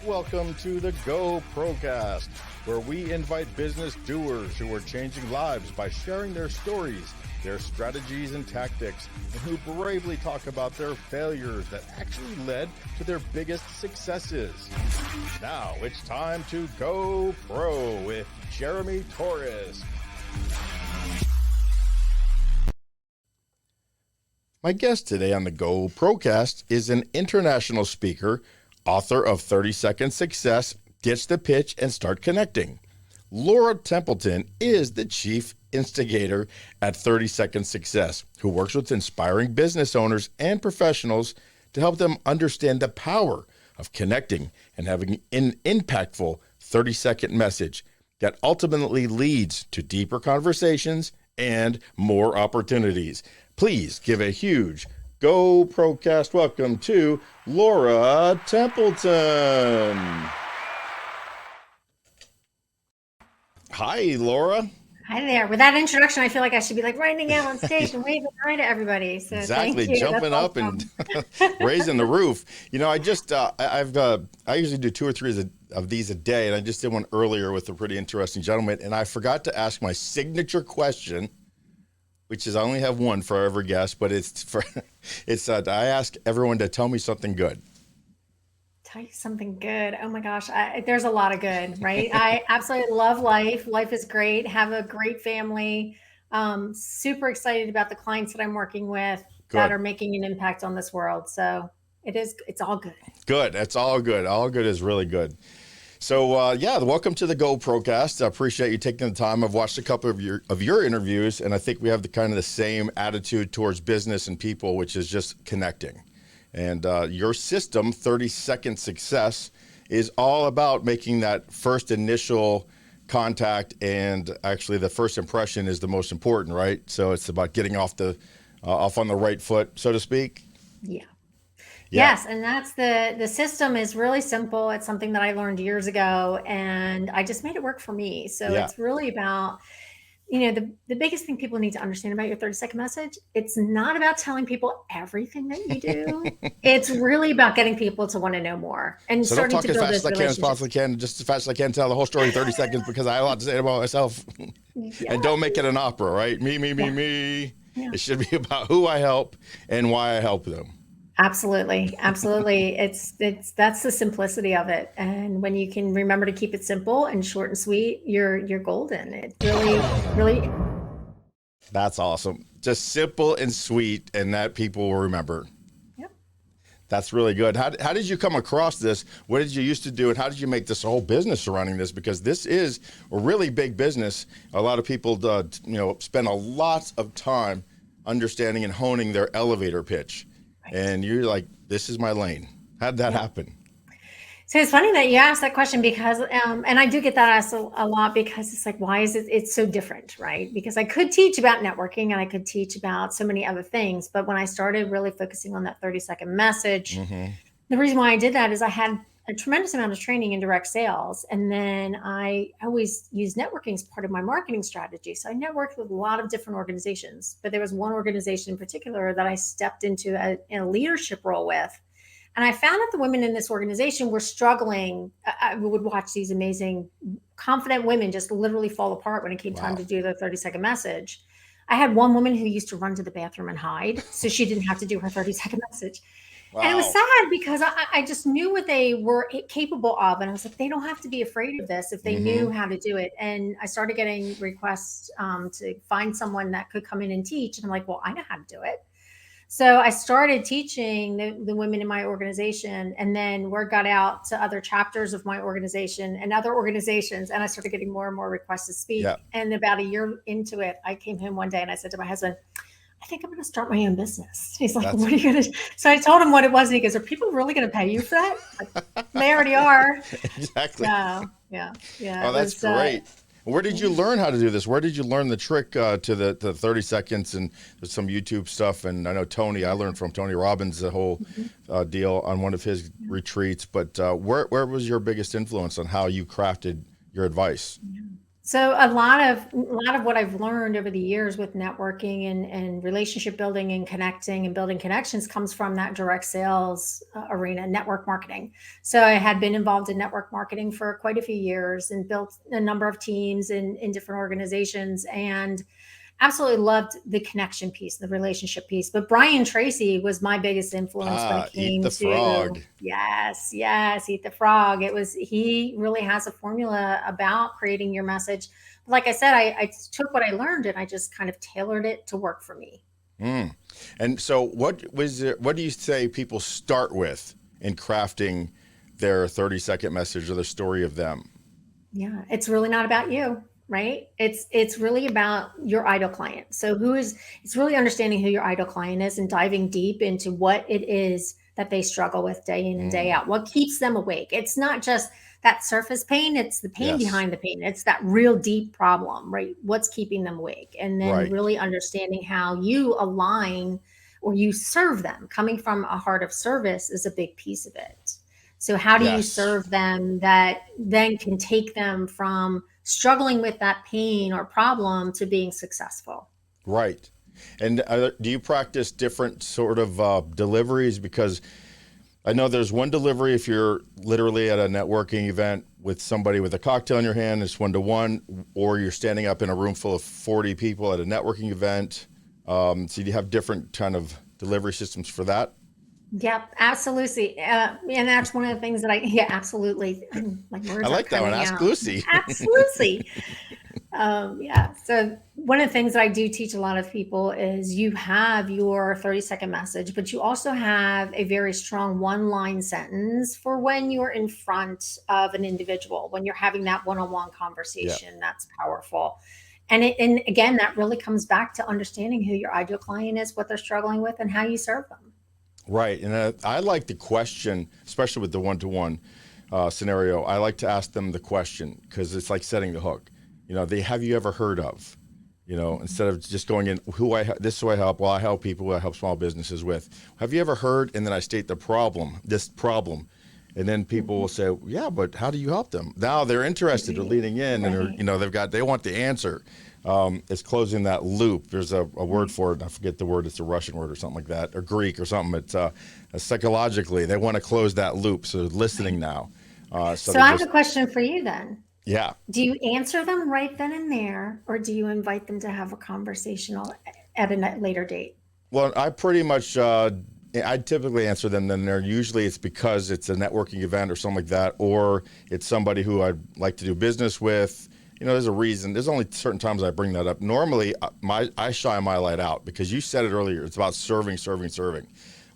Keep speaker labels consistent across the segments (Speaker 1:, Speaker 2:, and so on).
Speaker 1: Welcome to the PROcast, where we invite business doers who are changing lives by sharing their stories, their strategies and tactics, and who bravely talk about their failures that actually led to their biggest successes. Now it's time to go pro with Jeremy Torres. My guest today on the PROcast is an international speaker, author of 30-Second Success, Ditch the Pitch, and Start Connecting. Laura Templeton is the Chief Instigator at 30-Second Success, who works with inspiring business owners and professionals to help them understand the power of connecting and having an impactful 30-second message that ultimately leads to deeper conversations and more opportunities. Please give a huge PROcast welcome to Laura Templeton. Hi, Laura.
Speaker 2: Hi there. With that introduction, I feel like I should be like running out on stage and waving hi to everybody. So
Speaker 1: exactly,
Speaker 2: thank you.
Speaker 1: Jumping up and raising the roof. You know, I usually do 2 or 3 of these a day, and I just did one earlier with a pretty interesting gentleman, and I forgot to ask my signature question, which is I only have one for every guest, but I ask everyone to tell me something good.
Speaker 2: Tell you something good. Oh my gosh. There's a lot of good, right? I absolutely love life. Life is great. Have a great family. Super excited about the clients that I'm working with that are making an impact on this world. So it's all good.
Speaker 1: Good. That's all good. All good is really good. So welcome to the PROcast. I appreciate you taking the time. I've watched a couple of your interviews, and I think we have the same attitude towards business and people, which is just connecting. And your system, 30-Second Success, is all about making that first initial contact, and actually the first impression is the most important, right? So it's about getting off on the right foot, so to speak.
Speaker 2: Yeah. Yes, and that's the system is really simple. It's something that I learned years ago, and I just made it work for me. So it's really about, the biggest thing people need to understand about your 30-second message. It's not about telling people everything that you do. It's really about getting people to want to know more and
Speaker 1: so
Speaker 2: starting
Speaker 1: don't talk
Speaker 2: to build
Speaker 1: as fast as I can, as possibly can, just as fast as I can tell the whole story in 30 seconds because I have a lot to say about myself. And don't make it an opera, right? Me. Yeah. It should be about who I help and why I help them.
Speaker 2: Absolutely. That's the simplicity of it. And when you can remember to keep it simple and short and sweet, you're golden. It really.
Speaker 1: That's awesome. Just simple and sweet, and that people will remember.
Speaker 2: Yep.
Speaker 1: That's really good. How did you come across this? What did you used to do, and how did you make this whole business surrounding this? Because this is a really big business. A lot of people, spend a lot of time understanding and honing their elevator pitch. And you're like, this is my lane. How'd that happen?
Speaker 2: So it's funny that you asked that question because, and I do get that asked a lot because it's like, why is it's so different, right? Because I could teach about networking and I could teach about so many other things. But when I started really focusing on that 30-second message, the reason why I did that is I had a tremendous amount of training in direct sales. And then I always use networking as part of my marketing strategy. So I networked with a lot of different organizations, but there was one organization in particular that I stepped into in a leadership role with. And I found that the women in this organization were struggling. I would watch these amazing, confident women just literally fall apart when it came time to do the 30-second message. I had one woman who used to run to the bathroom and hide, so she didn't have to do her 30-second message. Wow. And it was sad because I just knew what they were capable of. And I was like, they don't have to be afraid of this if they knew how to do it. And I started getting requests to find someone that could come in and teach. And I'm like, well, I know how to do it. So I started teaching the women in my organization, and then word got out to other chapters of my organization and other organizations. And I started getting more and more requests to speak. Yeah. And about a year into it, I came home one day and I said to my husband, I think I'm going to start my own business. He's like, what are you going to do? So I told him what it was. And he goes, are people really going to pay you for that? Like, they already are.
Speaker 1: Exactly.
Speaker 2: Yeah.
Speaker 1: Oh, that's great. Where did you learn how to do this? Where did you learn the trick to the 30 seconds and some YouTube stuff? And I know I learned from Tony Robbins the whole deal on one of his retreats. But where was your biggest influence on how you crafted your advice?
Speaker 2: So a lot of what I've learned over the years with networking and relationship building and connecting and building connections comes from that direct sales arena, network marketing. So I had been involved in network marketing for quite a few years and built a number of teams in different organizations, and absolutely loved the connection piece, the relationship piece. But Brian Tracy was my biggest influence when it
Speaker 1: Eat
Speaker 2: came
Speaker 1: the
Speaker 2: to,
Speaker 1: frog.
Speaker 2: yes, yes, Eat the Frog. He really has a formula about creating your message. But like I said, I took what I learned and I just kind of tailored it to work for me.
Speaker 1: Mm. And so, what do you say people start with in crafting their 30-second message or the story of them?
Speaker 2: Yeah, it's really not about you, right? It's really about your ideal client. So it's really understanding who your ideal client is and diving deep into what it is that they struggle with day in and day
Speaker 1: Mm.
Speaker 2: out. What keeps them awake? It's not just that surface pain, it's the pain
Speaker 1: Yes.
Speaker 2: behind the pain. It's that real deep problem, right? What's keeping them awake? And then
Speaker 1: Right.
Speaker 2: really understanding how you align or you serve them. Coming from a heart of service is a big piece of it. So how do you
Speaker 1: Yes.
Speaker 2: serve them that then can take them from struggling with that pain or problem to being successful?
Speaker 1: Right. And do you practice different sort of deliveries? Because I know there's one delivery if you're literally at a networking event with somebody with a cocktail in your hand, it's 1-to-1, or you're standing up in a room full of 40 people at a networking event. So you have different kind of delivery systems for that.
Speaker 2: Yep, absolutely. And that's one of the things that yeah, absolutely. Like
Speaker 1: I
Speaker 2: words aren't
Speaker 1: like that one.
Speaker 2: coming
Speaker 1: Ask
Speaker 2: out.
Speaker 1: Lucy.
Speaker 2: Absolutely. Yeah. So one of the things that I do teach a lot of people is you have your 30-second message, but you also have a very strong one-line sentence for when you're in front of an individual, when you're having that one-on-one
Speaker 1: Yeah.
Speaker 2: conversation. That's powerful. And again, that really comes back to understanding who your ideal client is, what they're struggling with, and how you serve them.
Speaker 1: Right. And I like the question, especially with the 1-to-1 scenario. I like to ask them the question because it's like setting the hook. They have you ever heard of? Instead of just going in, this is who I help. Well, I help people who I help small businesses with. Have you ever heard? And then I state this problem. And then people will say, yeah, but how do you help them? Now they're interested, they're leaning in, and
Speaker 2: Right.
Speaker 1: they want the answer. It's closing that loop. There's a word
Speaker 2: Right.
Speaker 1: for it. I forget the word. It's a Russian word or something like that, or Greek or something. It's psychologically, they want to close that loop. So listening now. So
Speaker 2: So
Speaker 1: they
Speaker 2: I have a
Speaker 1: just,
Speaker 2: question for you then.
Speaker 1: yeah.
Speaker 2: Do you answer them right then and there, or do you invite them to have a conversation at a later date?
Speaker 1: Well, I typically answer them then there. Usually it's because it's a networking event or something like that, or it's somebody who I'd like to do business with. There's a reason. There's only certain times I bring that up. Normally, I shine my light out because you said it earlier. It's about serving, serving, serving.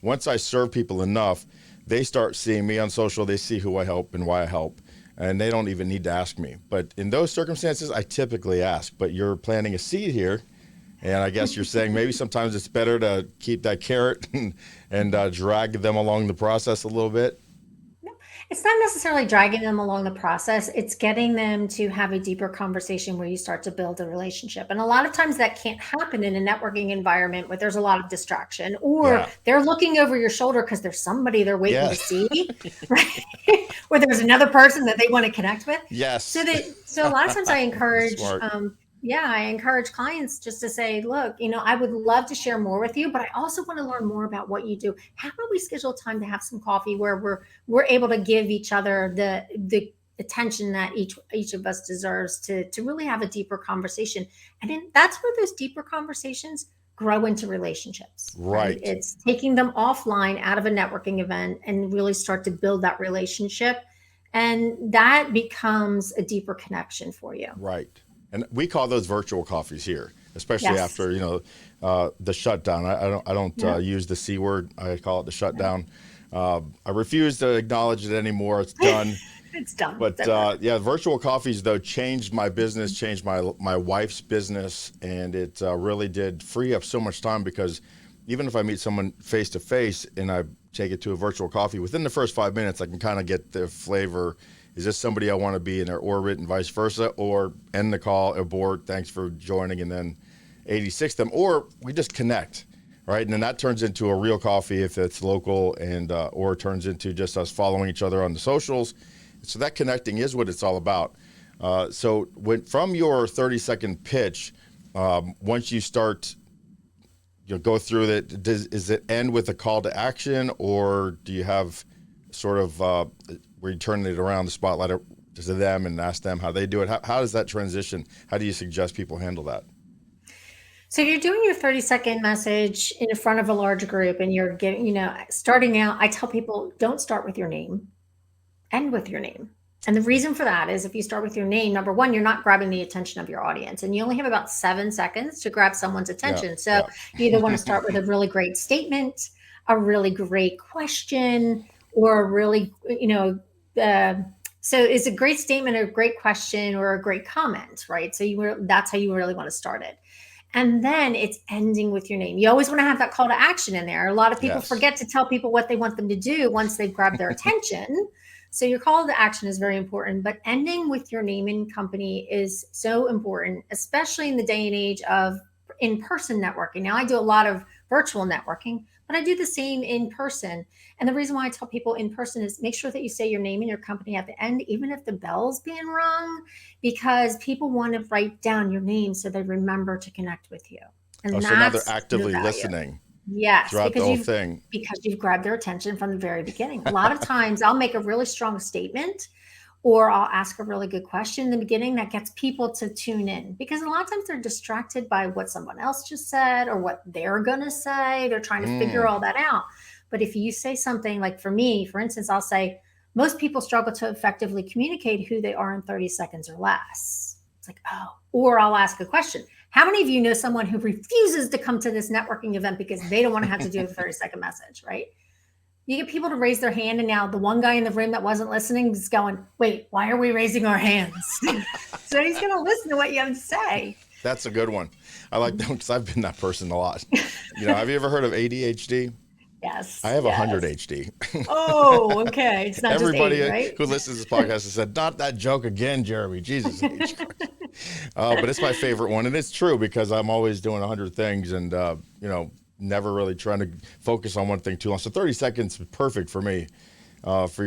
Speaker 1: Once I serve people enough, they start seeing me on social. They see who I help and why I help, and they don't even need to ask me. But in those circumstances, I typically ask. But you're planting a seed here, and I guess you're saying maybe sometimes it's better to keep that carrot and drag them along the process a little bit.
Speaker 2: It's not necessarily dragging them along the process. It's getting them to have a deeper conversation where you start to build a relationship. And a lot of times that can't happen in a networking environment where there's a lot of distraction or
Speaker 1: Yeah.
Speaker 2: they're looking over your shoulder because there's somebody they're waiting to
Speaker 1: Yes.
Speaker 2: see, right? Or there's another person that they want to connect with. So
Speaker 1: Yes.
Speaker 2: that so a lot of times I encourage
Speaker 1: Smart.
Speaker 2: yeah, I encourage clients just to say, look, I would love to share more with you, but I also want to learn more about what you do. How about we schedule time to have some coffee where we're able to give each other the attention that each of us deserves to really have a deeper conversation. And then that's where those deeper conversations grow into relationships, right?
Speaker 1: Right.
Speaker 2: It's taking them offline out of a networking event and really start to build that relationship. And that becomes a deeper connection for you.
Speaker 1: Right. And we call those virtual coffees here, especially
Speaker 2: Yes.
Speaker 1: after the shutdown. I don't
Speaker 2: Yeah.
Speaker 1: use the C word. I call it the shutdown. I refuse to acknowledge it anymore. It's done.
Speaker 2: It's done. It's
Speaker 1: But
Speaker 2: over.
Speaker 1: yeah, virtual coffees though changed my business, changed my wife's business, and it really did free up so much time because even if I meet someone face to face and I take it to a virtual coffee, within the first 5 minutes I can kind of get the flavor. Is this somebody I want to be in their orbit and vice versa, or end the call, abort, thanks for joining, and then 86 them, or we just connect, right? And then that turns into a real coffee if it's local, and or it turns into just us following each other on the socials. So that connecting is what it's all about. So from your 30-second pitch, once you start, go through it, is it end with a call to action, or do you have sort of where you turn it around, the spotlight to them and ask them how they do it? How does that transition? How do you suggest people handle that?
Speaker 2: So you're doing your 30-second message in front of a large group and you're getting, starting out, I tell people, don't start with your name, end with your name. And the reason for that is if you start with your name, number one, you're not grabbing the attention of your audience, and you only have about 7 seconds to grab someone's attention.
Speaker 1: Yeah,
Speaker 2: So
Speaker 1: yeah.
Speaker 2: you either want to start with a really great statement, a really great question, or a really, so it's a great statement, a great question, or a great comment, right? So that's how you really want to start it. And then it's ending with your name. You always want to have that call to action in there. A lot of people
Speaker 1: Yes.
Speaker 2: forget to tell people what they want them to do once they've grabbed their attention. So your call to action is very important, but ending with your name and company is so important, especially in the day and age of in-person networking. Now, I do a lot of virtual networking, but I do the same in person. And the reason why I tell people in person is make sure that you say your name and your company at the end, even if the bell's being rung, because people want to write down your name so they remember to connect with you. And
Speaker 1: So now they're
Speaker 2: that's the
Speaker 1: actively
Speaker 2: value.
Speaker 1: listening
Speaker 2: Yes,
Speaker 1: throughout the whole thing.
Speaker 2: because you've grabbed their attention from the very beginning. A lot of times I'll make a really strong statement or I'll ask a really good question in the beginning that gets people to tune in, because a lot of times they're distracted by what someone else just said or what they're going to say. They're trying to figure all that out. But if you say something like, for me, for instance, I'll say, most people struggle to effectively communicate who they are in 30 seconds or less. It's like, oh, or I'll ask a question. How many of you know someone who refuses to come to this networking event because they don't want to have to do a 30-second message, right? You get people to raise their hand, and now the one guy in the room that wasn't listening is going, wait, why are we raising our hands? So he's going to listen to what you have to say.
Speaker 1: That's a good one. I like that one because I've been that person a lot. Have you ever heard of ADHD?
Speaker 2: Yes.
Speaker 1: I have 100 HD.
Speaker 2: Oh, okay. It's not
Speaker 1: Everybody
Speaker 2: just 80, right?
Speaker 1: who listens to this podcast has said, not that joke again, Jeremy. Jesus H. But it's my favorite one. And it's true because I'm always doing 100 things and, never really trying to focus on one thing too long. So 30 seconds is perfect for me, for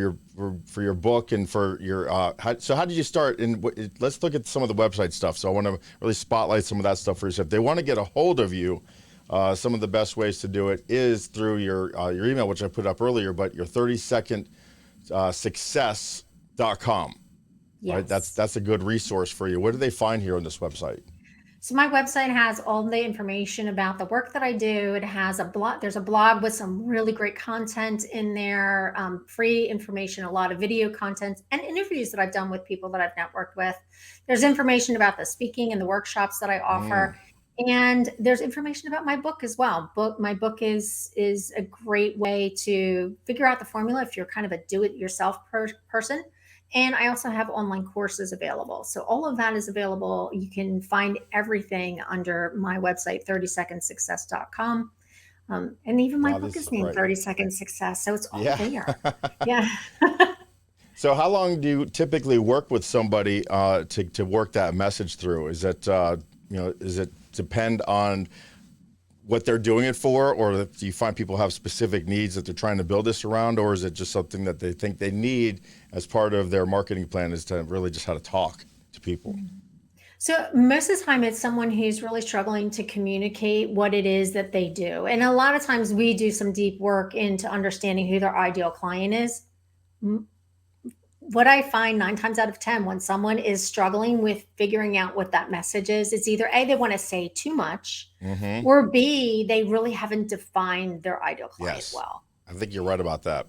Speaker 1: your book and for your, so how did you start? And let's look at some of the website stuff. So I want to really spotlight some of that stuff for you. So if they want to get a hold of you, some of the best ways to do it is through your email, which I put up earlier, but your 30-second success.com.
Speaker 2: Yes.
Speaker 1: Right? That's a good resource for you. What do they find here on this website?
Speaker 2: So my website has all the information about the work that I do. It has a blog. There's a blog with some really great content in there, free information, a lot of video content, and interviews that I've done with people that I've networked with. There's information about the speaking and the workshops that I offer. And there's information about my book as well. My book is a great way to figure out the formula if you're kind of a do-it-yourself person. And I also have online courses available. So all of that is available. You can find everything under my website, 30secondsuccess.com. And even my book is named 30 Second Success. So it's all there. Yeah.
Speaker 1: So how long do you typically work with somebody to work that message through? Is it, does it depend on what they're doing it for, or do you find people have specific needs that they're trying to build this around, or is it just something that they think they need as part of their marketing plan is to really just how to talk to people?
Speaker 2: So most of the time it's someone who's really struggling to communicate what it is that they do. And a lot of times we do some deep work into understanding who their ideal client is. What I find 9 times out of 10 when someone is struggling with figuring out what that message is, it's either A, they want to say too much, or B, they really haven't defined their ideal client well.
Speaker 1: I think you're right about that.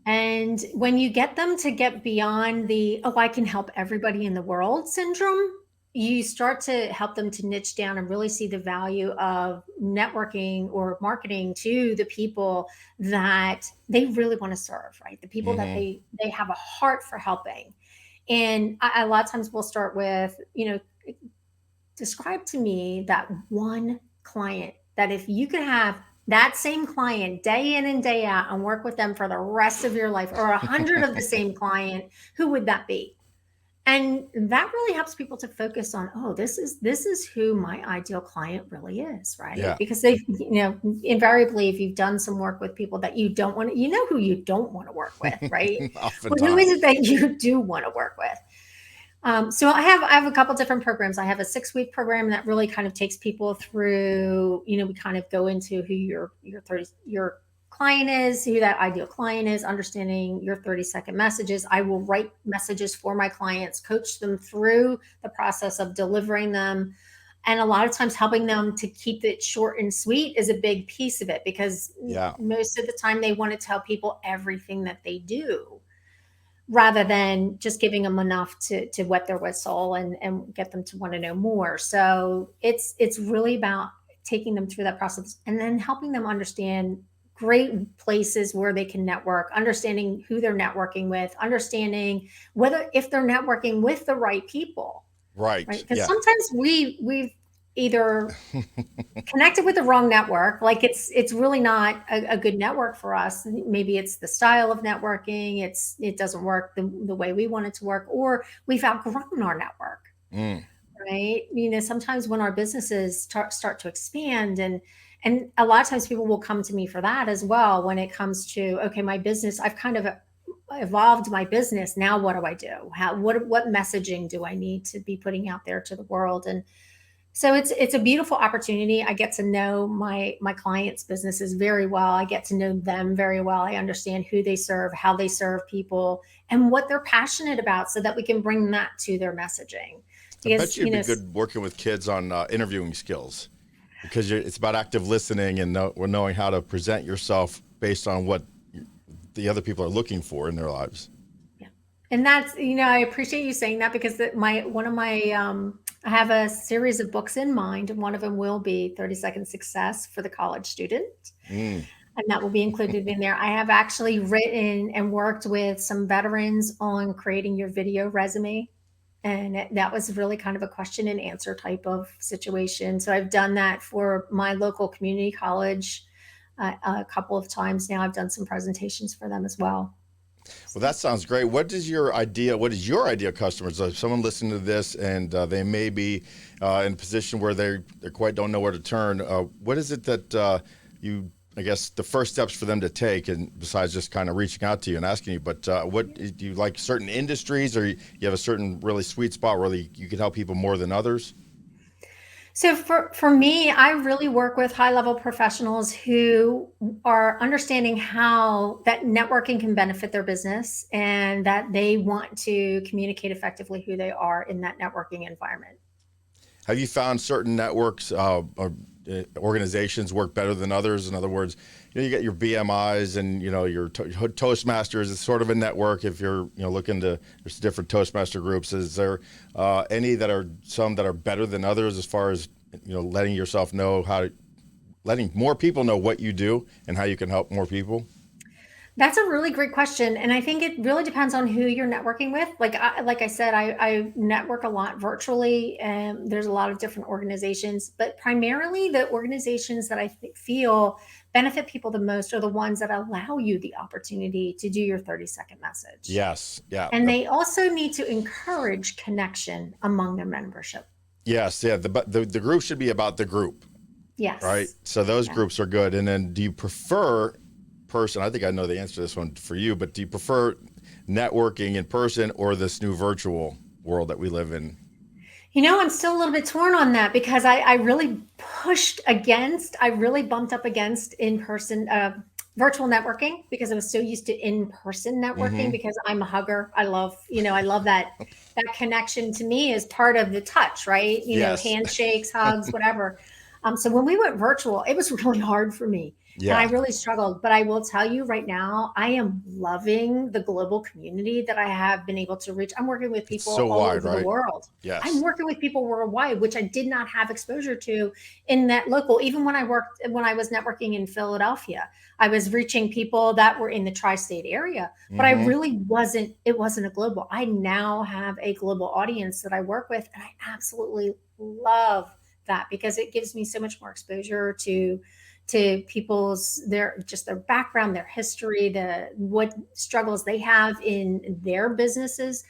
Speaker 2: And when you get them to get beyond the, oh, I can help everybody in the world syndrome, you start to help them to niche down and really see the value of networking or marketing to the people that they really want to serve, right? The people that they have a heart for helping. And a lot of times we'll start with, describe to me that one client that if you could have that same client day in and day out and work with them for the rest of your life, or 100 of the same client, who would that be? And that really helps people to focus on, oh, this is who my ideal client really is, right?
Speaker 1: Yeah.
Speaker 2: Because they, invariably, if you've done some work with people that you don't want to, who you don't want to work with, right? Well, who is it that you do want to work with? So I have a couple different programs. I have a 6-week program that really kind of takes people through. We kind of go into who your client is, who that ideal client is, understanding your 30-second messages. I will write messages for my clients, coach them through the process of delivering them, and a lot of times helping them to keep it short and sweet is a big piece of it, because
Speaker 1: Yeah.
Speaker 2: most of the time they want to tell people everything that they do, rather than just giving them enough to wet their whistle and get them to want to know more. So it's really about taking them through that process and then helping them understand great places where they can network, understanding who they're networking with, understanding whether if they're networking with the right people, right?
Speaker 1: Right.
Speaker 2: Because
Speaker 1: Yeah.
Speaker 2: sometimes we've either connected with the wrong network, like it's really not a good network for us. Maybe it's the style of networking, it doesn't work the way we want it to work, or we've outgrown our network,
Speaker 1: Mm.
Speaker 2: right? Sometimes when our businesses start to expand, and a lot of times people will come to me for that as well, when it comes to, okay, my business, I've kind of evolved my business, now what do I do? What messaging do I need to be putting out there to the world? And so it's a beautiful opportunity. I get to know my clients' businesses very well. I get to know them very well. I understand who they serve, how they serve people, and what they're passionate about, so that we can bring that to their messaging.
Speaker 1: I bet
Speaker 2: Because
Speaker 1: you'd be good working with kids on interviewing skills, because it's about active listening and knowing how to present yourself based on what the other people are looking for in their lives.
Speaker 2: yeah, and that's, I appreciate you saying that, because my one of my I have a series of books in mind, and one of them will be 30-second success for the college student.
Speaker 1: Mm.
Speaker 2: And that will be included in there. I have actually written and worked with some veterans on creating your video resume. And that was really kind of a question and answer type of situation. So I've done that for my local community college a couple of times now. I've done some presentations for them as well.
Speaker 1: Well,
Speaker 2: So,
Speaker 1: that sounds great. What is your idea? What is your idea of customers? So if someone listening to this and they may be in a position where they quite don't know where to turn, what is it that you, I guess, the first steps for them to take, and besides just kind of reaching out to you and asking you, but what do you like, certain industries, or you have a certain really sweet spot where you can help people more than others?
Speaker 2: So for me, I really work with high level professionals who are understanding how that networking can benefit their business, and that they want to communicate effectively who they are in that networking environment.
Speaker 1: Have you found certain networks or organizations work better than others? In other words, you get your BMIs and your Toastmasters. It's sort of a network. If you're looking to, there's different Toastmaster groups. Is there any that are some that are better than others as far as letting yourself know letting more people know what you do and how you can help more people?
Speaker 2: That's a really great question, and I think it really depends on who you're networking with. Like I said, I network a lot virtually, and there's a lot of different organizations, but primarily the organizations that I feel benefit people the most are the ones that allow you the opportunity to do your 30-second message.
Speaker 1: Yes. Yeah.
Speaker 2: And they also need to encourage connection among their membership.
Speaker 1: Yes. Yeah. The group should be about the group. Right.
Speaker 2: Yes.
Speaker 1: So those
Speaker 2: Yeah.
Speaker 1: groups are good. And then do you prefer person? I think I know the answer to this one for you, but do you prefer networking in person or this new virtual world that we live in?
Speaker 2: I'm still a little bit torn on that, because I really I really bumped up against in person, virtual networking, because I was so used to in person networking,
Speaker 1: Mm-hmm.
Speaker 2: because I'm a hugger. I love that connection to me is part of the touch, right?
Speaker 1: Yes.
Speaker 2: Handshakes, hugs, whatever. So when we went virtual, it was really hard for me. And I
Speaker 1: Yeah.
Speaker 2: really struggled. But I will tell you right now, I am loving the global community that I have been able to reach. I'm working with
Speaker 1: It's
Speaker 2: people
Speaker 1: so
Speaker 2: all
Speaker 1: wide,
Speaker 2: over the
Speaker 1: right?
Speaker 2: world. I'm
Speaker 1: Yes.
Speaker 2: working with people worldwide, which I did not have exposure to in that local. Even when I was networking in Philadelphia, I was reaching people that were in the tri-state area, but I
Speaker 1: Mm-hmm.
Speaker 2: really it wasn't a global. I now have a global audience that I work with, and I absolutely love that, because it gives me so much more exposure to people's their background, their history, what struggles they have in their businesses.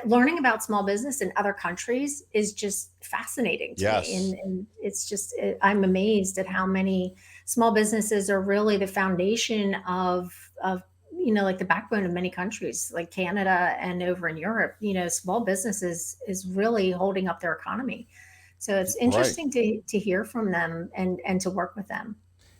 Speaker 2: Learning about small business in other countries is just fascinating to me,
Speaker 1: Yes.
Speaker 2: and I'm amazed at how many small businesses are really the foundation of like the backbone of many countries like Canada and over in Europe. Small business is really holding up their economy. So it's
Speaker 1: Right.
Speaker 2: interesting to hear from them and to work with them.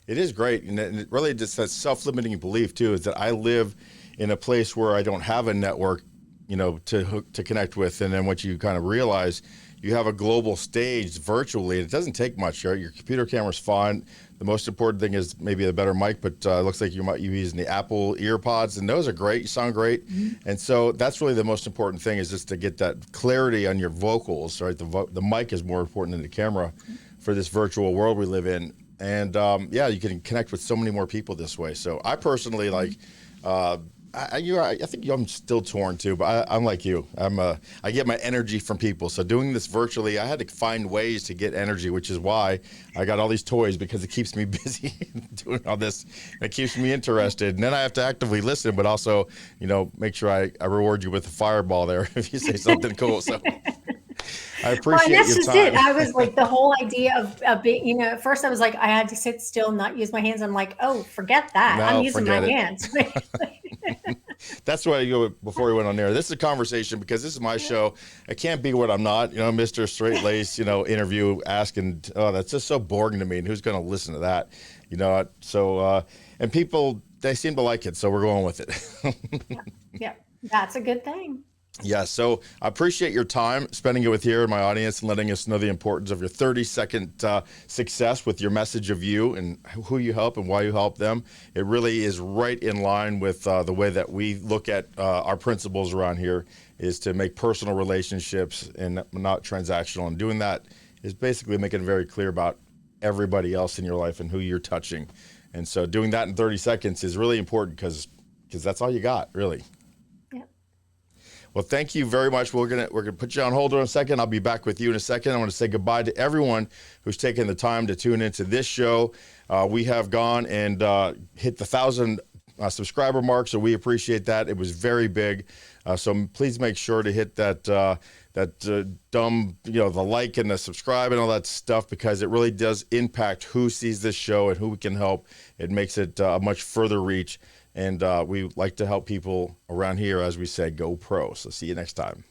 Speaker 1: It is great. And it really just that self-limiting belief too, is that I live in a place where I don't have a network, to connect with. And then what you kind of realize, you have a global stage virtually. It doesn't take much, right? Your computer camera's fine. The most important thing is maybe a better mic, but it looks like you're using the Apple earpods, and those are great. You sound great.
Speaker 2: Mm-hmm.
Speaker 1: And so that's really the most important thing, is just to get that clarity on your vocals, right? The mic is more important than the camera for this virtual world we live in. And you can connect with so many more people this way. So I personally I think I'm still torn too, but I'm like you. I get my energy from people. So doing this virtually, I had to find ways to get energy, which is why I got all these toys, because it keeps me busy doing all this. It keeps me interested. And then I have to actively listen, but also, make sure I reward you with a fireball there if you say something cool. So I appreciate
Speaker 2: that's
Speaker 1: your
Speaker 2: just
Speaker 1: time.
Speaker 2: it. I was like, the whole idea of being, at first I was like, I had to sit still and not use my hands. I'm like, oh, forget that. I'm
Speaker 1: No,
Speaker 2: using my
Speaker 1: forget it.
Speaker 2: hands.
Speaker 1: That's why you go before we went on there. This is a conversation, because this is my show. I can't be what I'm not, Mr. Straight Lace, interview asking. Oh, that's just so boring to me. And who's going to listen to that? And people, they seem to like it. So we're going with it.
Speaker 2: Yeah, that's a good thing.
Speaker 1: Yeah, so I appreciate your time spending it with here in my audience and letting us know the importance of your 30-second success with your message of you and who you help and why you help them. It really is right in line with the way that we look at our principles around here, is to make personal relationships and not transactional. And doing that is basically making it very clear about everybody else in your life and who you're touching. And so doing that in 30 seconds is really important, because that's all you got, really. Well, thank you very much. We're gonna put you on hold in a second. I'll be back with you in a second. I want to say goodbye to everyone who's taken the time to tune into this show. We have gone and hit the 1,000 subscriber mark, so we appreciate that. It was very big. So please make sure to hit that the like and the subscribe and all that stuff, because it really does impact who sees this show and who we can help. It makes it a much further reach. And we like to help people around here, as we said, go pro. So see you next time.